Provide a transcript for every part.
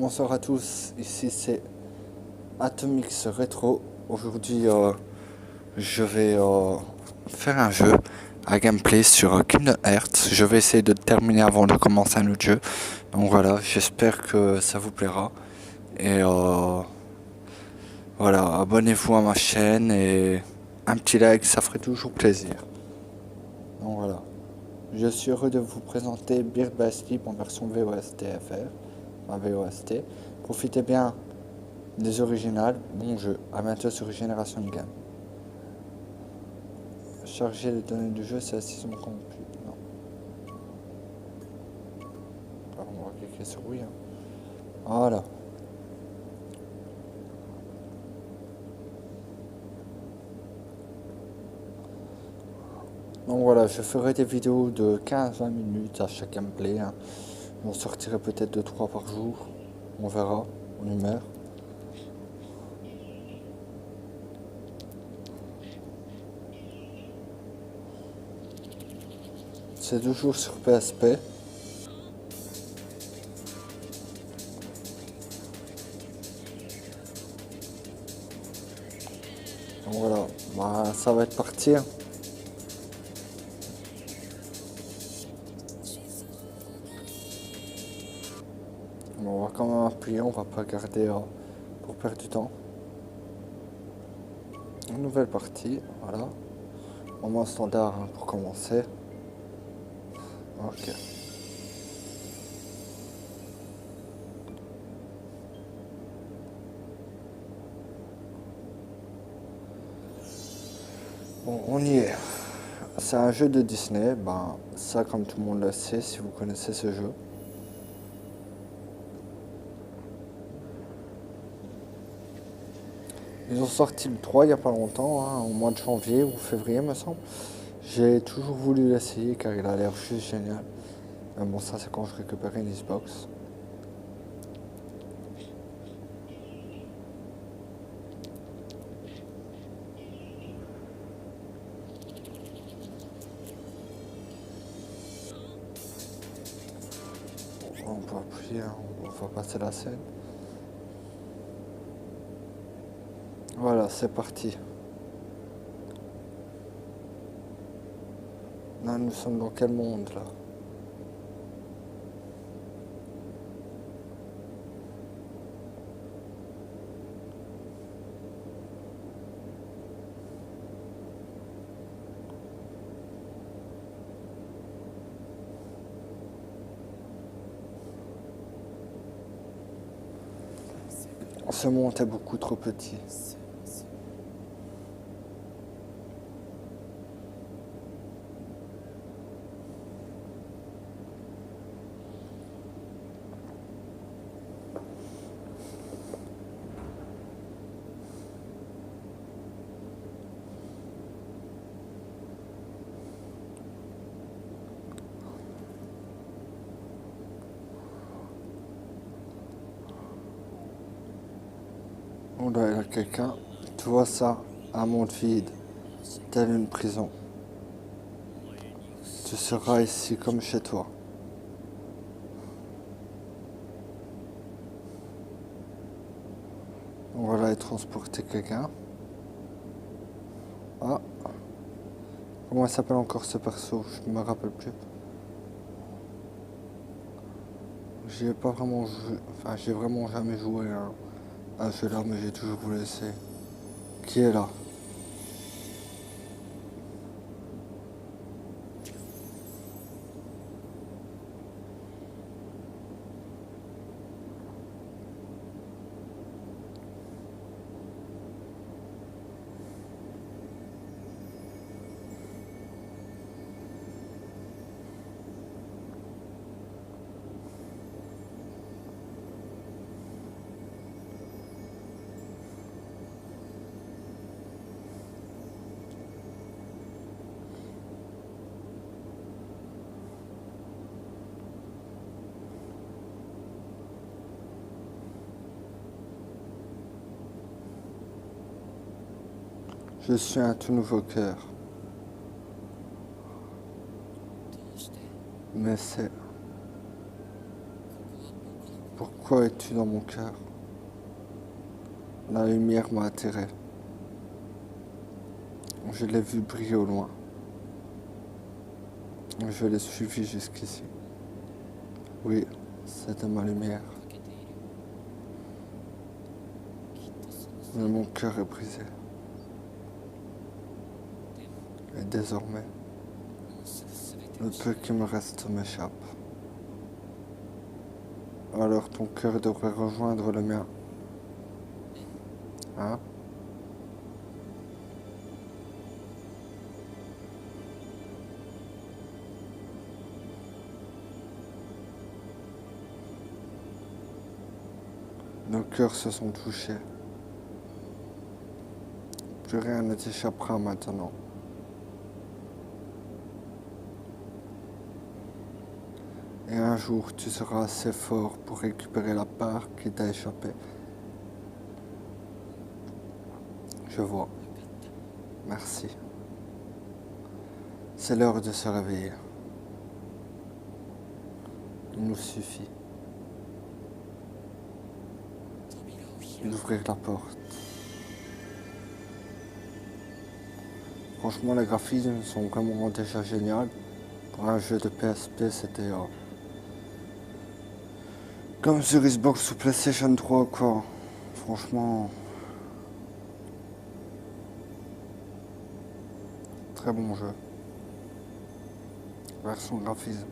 Bonsoir à tous, ici c'est Atomix Retro. Aujourd'hui je vais faire un jeu à gameplay sur Kingdom Hearts. Je vais essayer de le terminer avant de commencer un autre jeu. Donc voilà, j'espère que ça vous plaira. Et voilà, abonnez-vous à ma chaîne et un petit like, ça ferait toujours plaisir. Donc voilà, je suis heureux de vous présenter Bird by Sleep en version VOST-FR, enfin VOST. Profitez bien des originales, bon jeu, à bientôt sur Génération de Game. Charger les données du jeu, c'est la saison complète. Non. Alors, on va cliquer sur oui. Hein. Voilà. Donc voilà, je ferai des vidéos de 15-20 minutes à chaque gameplay. Hein. J'en sortirai peut-être 2-3 par jour. On verra, en humeur. C'est toujours sur PSP. Donc voilà, bah, ça va être parti. Hein. Bon, on va quand même appuyer, on va pas garder pour perdre du temps. Une nouvelle partie, voilà. Moment standard hein, pour commencer. Ok. Bon, on y est. C'est un jeu de Disney, ben ça comme tout le monde le sait si vous connaissez ce jeu. Ils ont sorti le 3 il n'y a pas longtemps, hein, au mois de janvier ou février me semble. J'ai toujours voulu l'essayer car il a l'air juste génial. Mais bon ça c'est quand je récupérais une Xbox. On peut appuyer, hein, on va passer la scène. Voilà, c'est parti. Là nous sommes dans quel monde là? Ce monde est beaucoup trop petit. On doit aller à quelqu'un. Tu vois ça, un monde vide, telle une prison. Tu seras ici comme chez toi. On va aller transporter quelqu'un. Ah, comment il s'appelle encore ce perso? Je me rappelle plus. J'ai pas vraiment joué, enfin j'ai vraiment jamais joué à ce jeu-là, mais j'ai toujours voulu essayer. Qui est là? Je suis un tout nouveau cœur. Mais c'est Pourquoi es-tu dans mon cœur? La lumière m'a attiré. Je l'ai vu briller au loin. Je l'ai suivi jusqu'ici. Oui, c'était ma lumière. Mais mon cœur est brisé. Et désormais, le peu qui me reste m'échappe. Alors ton cœur devrait rejoindre le mien. Hein? Nos cœurs se sont touchés. Plus rien ne t'échappera maintenant. Et un jour, tu seras assez fort pour récupérer la part qui t'a échappé. Je vois. Merci. C'est l'heure de se réveiller. Il nous suffit d'ouvrir la porte. Franchement, les graphismes sont vraiment déjà géniaux. Pour un jeu de PSP, c'était comme sur Xbox ou PlayStation 3, quoi. Franchement, très bon jeu. Version graphisme.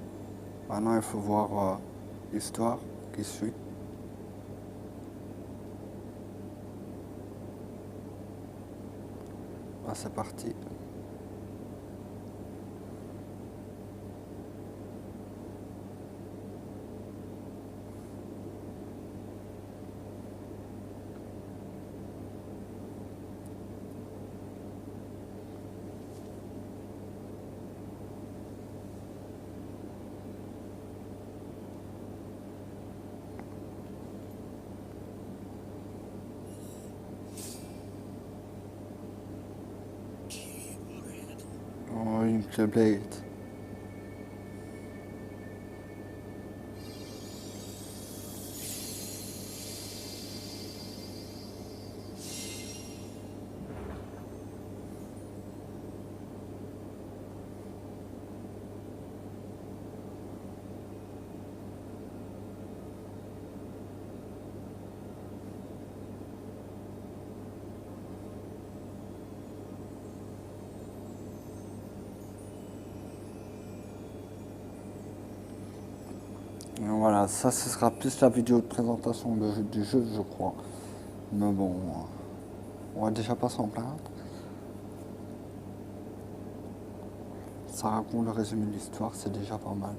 Maintenant, il faut voir l'histoire qui suit. Ah, c'est parti. Oh, une clé Blade. Et voilà, ça ce sera plus la vidéo de présentation du jeu, je crois. Mais bon, on va déjà pas s'en plaindre. Ça raconte le résumé de l'histoire, c'est déjà pas mal.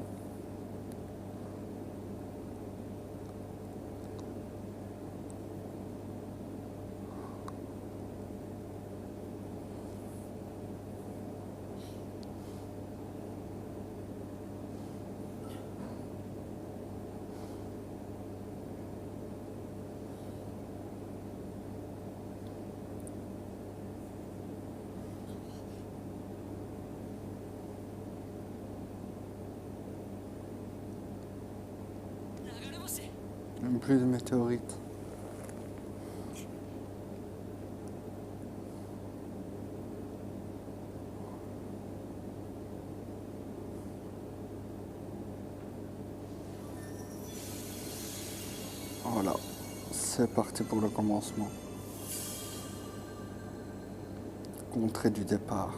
Même plus de météorites. Voilà, c'est parti pour le commencement. Contrée du départ.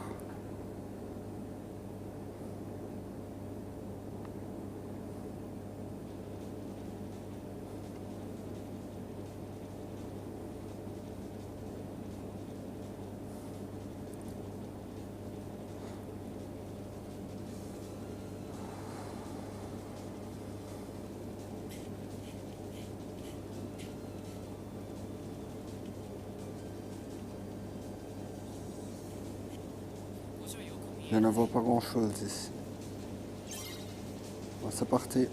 Je ne vois pas grand chose ici. Bon, c'est parti.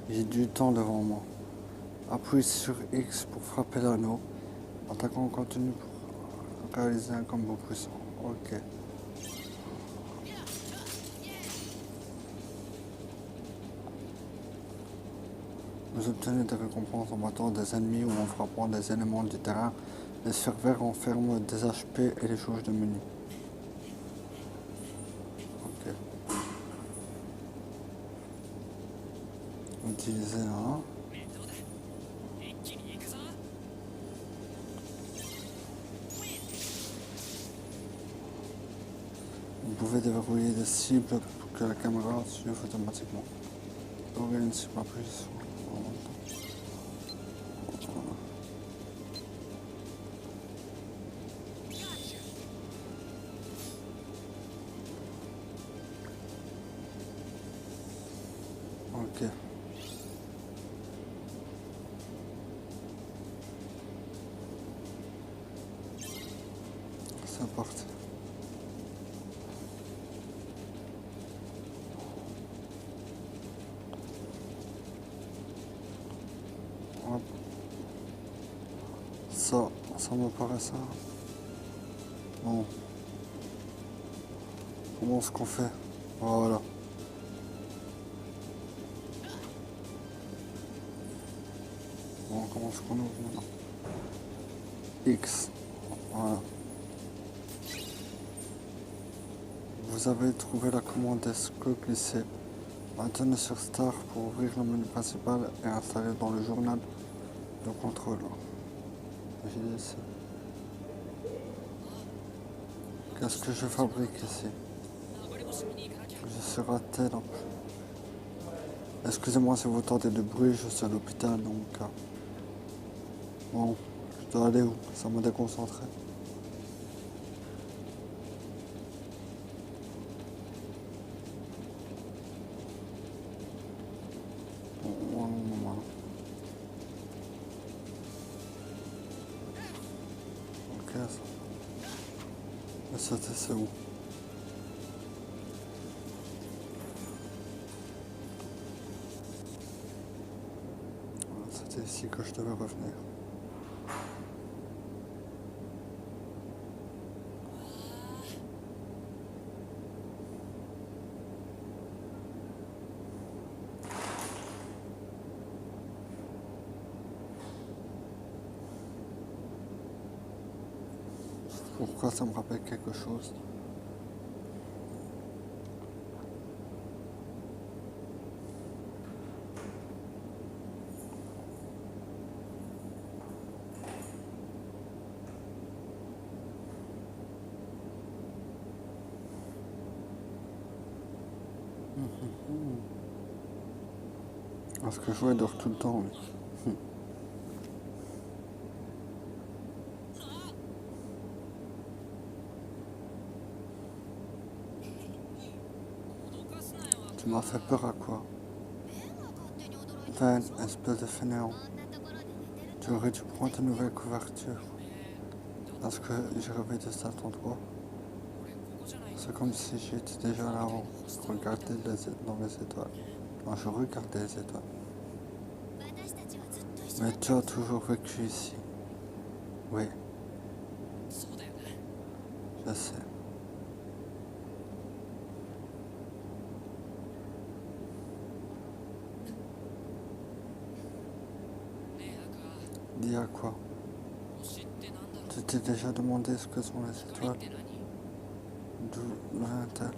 J'ai du temps devant moi. Appuyez sur X pour frapper l'anneau. Attaquant continue pour réaliser un combo puissant. Ok. Vous obtenez des récompenses en battant des ennemis ou en frappant des éléments du terrain. Les sphères vertes renferment des HP et les jauges de menu. Ok. Utilisez un. Vous pouvez déverrouiller des cibles pour que la caméra suive automatiquement. Ouvrir une cible à plus. Ok. C'est parti. Hop. Ça me paraît ça. Bon. Comment est-ce qu'on fait? Voilà. Bon, comment est-ce qu'on ouvre maintenant? X. Voilà. Vous avez trouvé la commande escape glissée. Maintenez sur Start pour ouvrir le menu principal et installer dans le journal de contrôle. J'ai ici. Qu'est-ce que je fabrique ici? Je suis raté là. Excusez-moi si vous entendez du bruit, je suis à l'hôpital donc. Bon, je dois aller où? Ça m'a déconcentré. Ok, ça. C'est où? C'était ici que je devais revenir. Pourquoi ça me rappelle quelque chose? Parce que je dort tout le temps, lui. Tu m'as fait peur à quoi? Van, espèce de fainéant. Tu aurais dû prendre une nouvelle couverture. Parce que j'ai rêvé de cet endroit. C'est comme si j'étais déjà là avant. Je regardais dans les étoiles. Non, je regardais les étoiles. Mais tu as toujours vécu ici. Oui, je sais. Dis à quoi? Tu t'es déjà demandé ce que sont les étoiles? D'où vient-elle?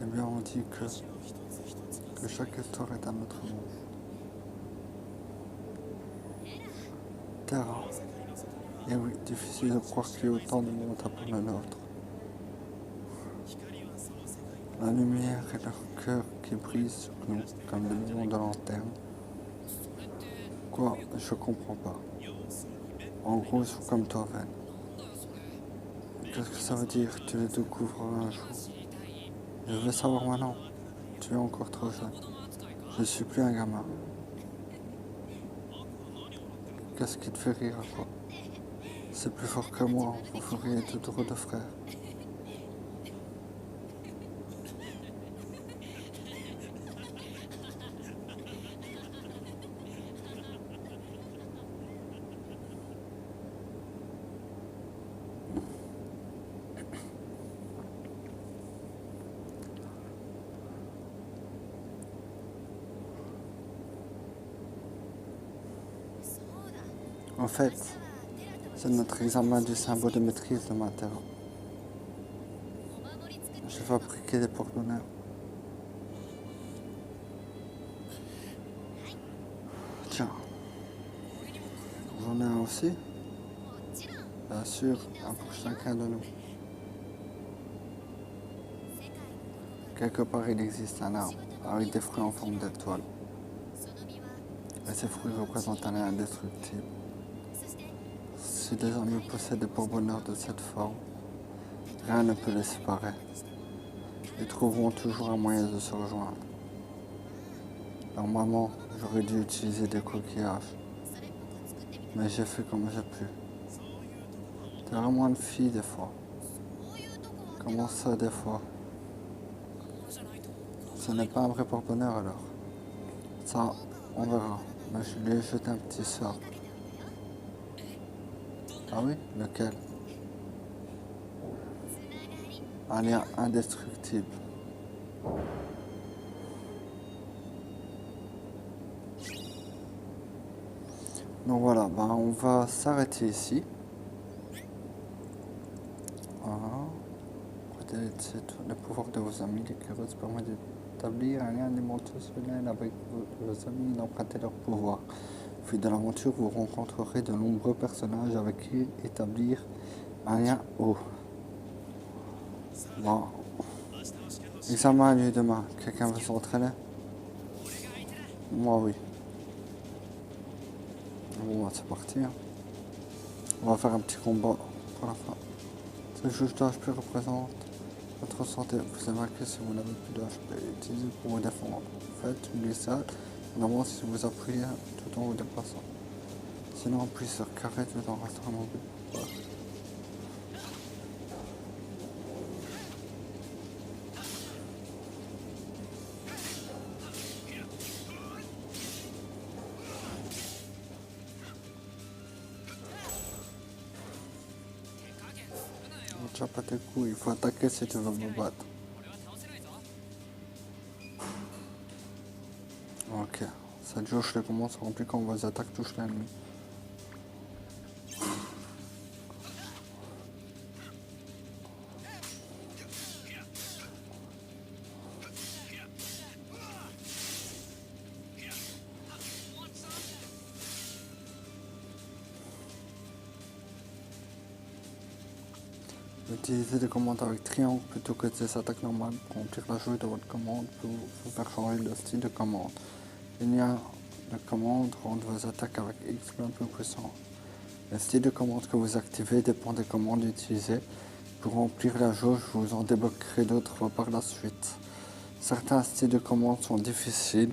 Eh bien, on dit que chaque étoile est un autre monde. Terra. Et oui, difficile de croire qu'il y ait autant de monde après le nôtre. La lumière et leur cœur qui brisent sur nous comme des millions de lanternes. Quoi? Je comprends pas. En gros, ils sont comme toi, Ven. Qu'est-ce que ça veut dire? Tu les découvres un jour. Je veux savoir maintenant. Tu es encore trop jeune. Je suis plus un gamin. Qu'est-ce qui te fait rire à quoi? C'est plus fort que moi. Vous feriez deux drôles de frères. En fait, c'est notre examen du symbole de maîtrise de maintenant. Je vais fabriquer des porte-bonheur. Tiens, j'en ai un aussi. Bien sûr, un pour chacun de nous. Quelque part, il existe un arbre avec des fruits en forme d'étoile. Et ces fruits représentent un lien indestructible. Si les amis possèdent des porte-bonheur de cette forme, rien ne peut les séparer. Ils trouveront toujours un moyen de se rejoindre. Normalement, j'aurais dû utiliser des coquillages, mais j'ai fait comme j'ai pu. T'es vraiment une fille des fois. Comment ça des fois? Ce n'est pas un vrai porte-bonheur alors. Ça, on verra. Mais je lui ai jeté un petit sort. Ah oui? Lequel? Un lien indestructible. Donc voilà, on va s'arrêter ici. Voilà. Le pouvoir de vos amis, l'éclairage permet d'établir un lien émotionnel avec vos amis et d'emprunter leur pouvoir. Au fil de l'aventure, vous rencontrerez de nombreux personnages avec qui établir un lien haut. Bon. Examen à lui demain. Quelqu'un veut s'entraîner? Moi oui. Bon, c'est parti. Hein. On va faire un petit combat pour la fin. Ce juge de HP représente votre santé. Vous avez vaincu si vous n'avez plus de HP. Utilisez pour vous défendre. Faites une glissade. En avance si vous appuyez tout en vous déplaçant. Sinon, appuie sur carré tout en restant mobile. Voilà. Tu n'as pas tes coups, il faut attaquer si tu veux me battre. Ok. Cette jauge les commandes se remplit quand vos attaques touchent l'ennemi. Utilisez des commandes avec triangle plutôt que des attaques normales pour remplir la jauge de votre commande pour vous faire changer de style de commande. Il y a de commande rendent vos attaques avec X bien plus puissants. Le style de commande que vous activez dépend des commandes utilisées. Pour remplir la jauge, vous en débloquerez d'autres par la suite. Certains styles de commande sont difficiles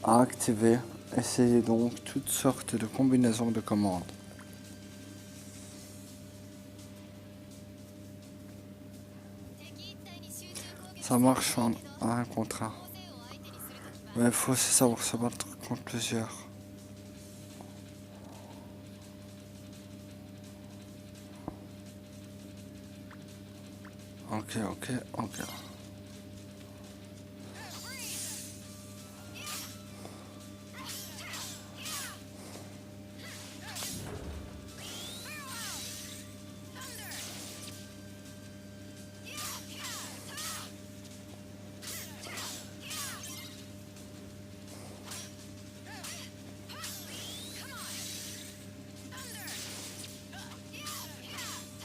à activer. Essayez donc toutes sortes de combinaisons de commandes. Ça marche en un contre un. Mais il faut aussi savoir se battre contre plusieurs. Ok.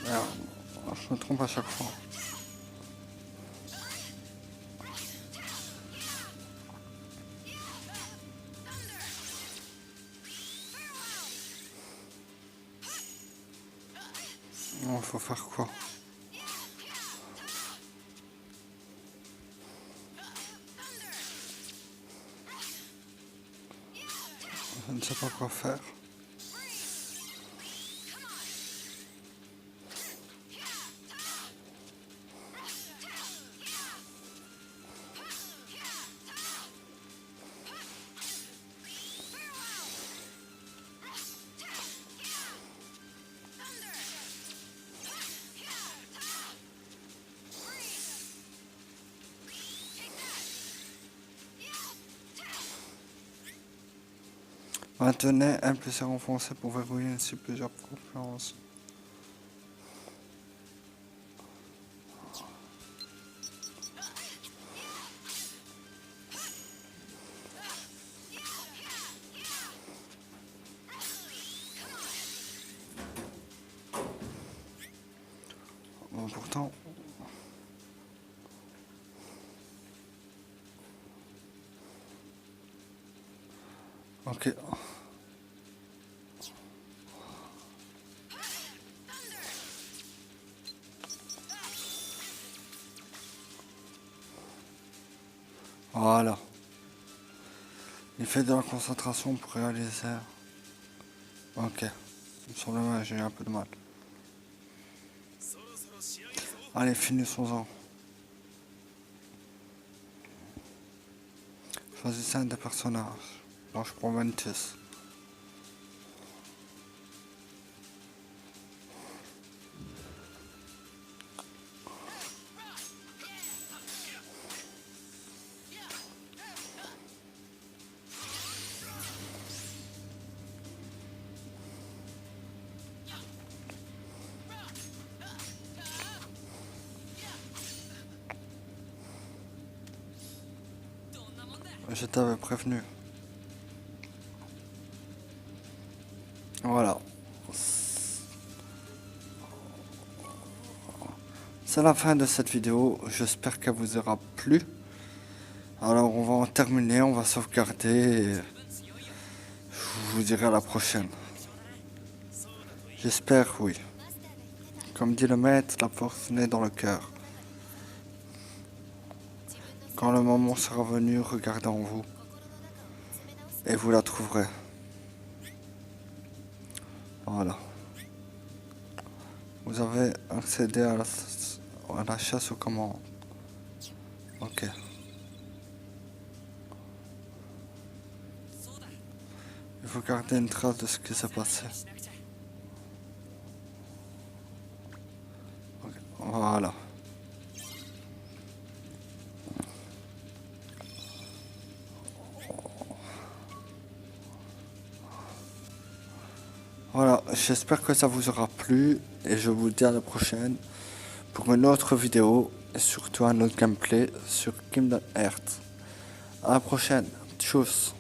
Merde, je me trompe à chaque fois. Il faut faire quoi? Je ne sais pas quoi faire. Maintenez un plus enfoncé pour verrouiller ainsi plusieurs conférences. Bon, pourtant... Ok. Voilà. Il fait de la concentration pour réaliser. Ok. Il me semble que j'ai eu un peu de mal. Allez, finissons-en. Choisissez un des personnages. Moi, je prends Ventus. Je t'avais prévenu. Voilà. C'est la fin de cette vidéo. J'espère qu'elle vous aura plu. Alors on va en terminer, on va sauvegarder et je vous dirai à la prochaine. J'espère, oui. Comme dit le maître, la force naît dans le cœur. Quand le moment sera venu, regardez en vous. Et vous la trouverez. Voilà. Vous avez accédé à la chasse aux commandes. Ok. Il faut garder une trace de ce qui s'est passé. Ok. Voilà. Voilà, j'espère que ça vous aura plu et je vous dis à la prochaine pour une autre vidéo et surtout un autre gameplay sur Kingdom Hearts. À la prochaine, tchuss.